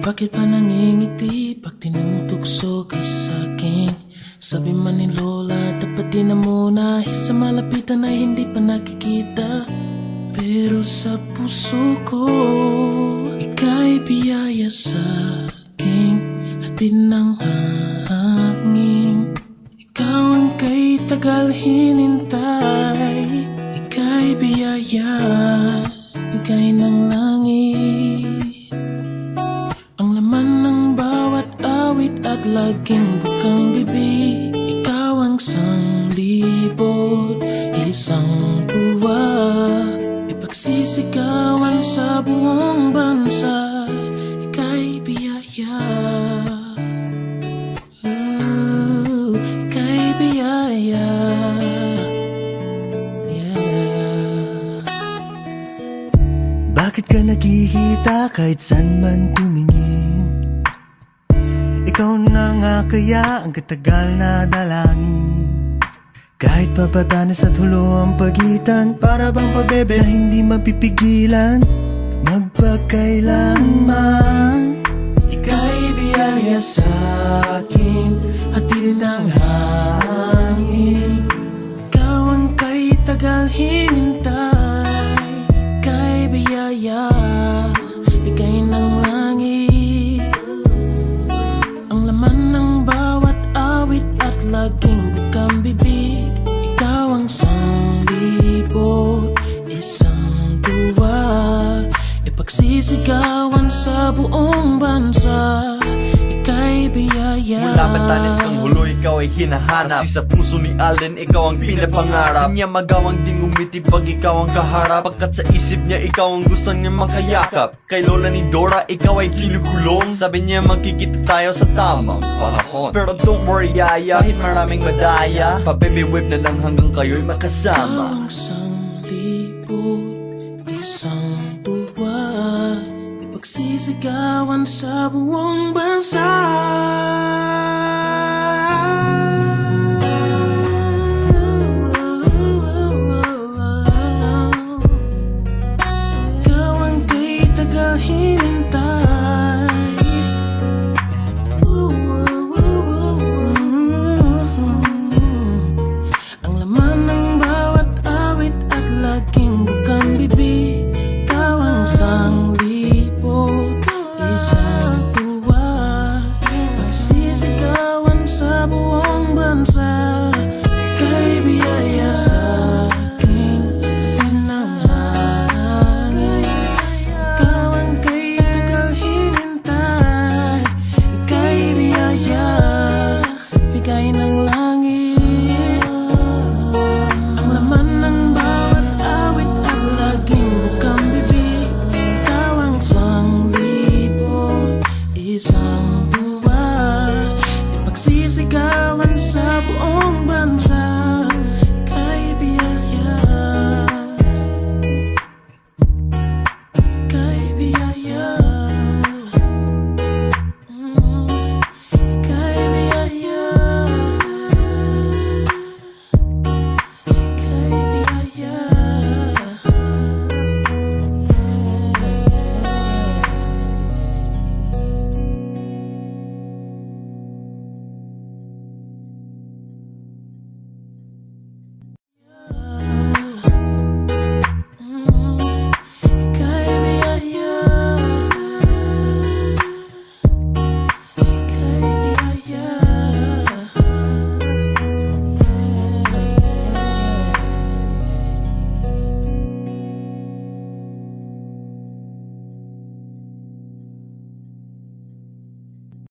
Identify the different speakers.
Speaker 1: Bakit pa nangingiti pag tinutukso ka sa'kin? Sabi man ni Lola, dapat din na muna sa malapitan na hindi pa nakikita. Pero sa puso ko, ika'y biyaya sa'king hatid ng hangin. Ikaw ang kay tagal hinintay, ika'y biyaya, ika'y ng langit. Ang laman ng bawat awit at laging bukang bibig, ikaw ang sanglibot, isang tuwa, ipagsisigawan sa buong bansa, ika'y biyaya. Ika'y biyaya.
Speaker 2: Bakit ka naghihita kahit saan man tumingin? Ikaw na nga kaya ang katagal na dalangin. Kahit papadanas at hulo ang pagitan, para bang pabebe na hindi mapipigilan magpakailanman.
Speaker 1: Ika'y biyaya sa'kin, hatid ng hangin. Ikaw ang kay tagal hintay, ika'y biyaya, ika'y ng langit. Ang laman ng bawat awit at laging bukang bibig, ikaw ang sanglibot, isang tuwa, ipagsisigawan sa buong bansa, ika'y biyaya.
Speaker 3: Mula Batanes kang hulo, ikaw ay hinahanap. Kasi sa puso ni Alden, ikaw ang pinapangarap. Di niya magawang ding umiti pag ikaw ang kaharap, pagkat sa isip niya, ikaw ang gusto niya makayakap. Kay lola ni Dora, ikaw ay kinukulong. Sabi niya magkikita tayo sa tamang panahon. Pero don't worry, yaya, kahit maraming madaya, pa-baby-whip na lang hanggang kayo'y
Speaker 1: Ikaw
Speaker 3: makasama.
Speaker 1: ang sanglibot, isang tuwa, ipagsisigawan sa buong bansa.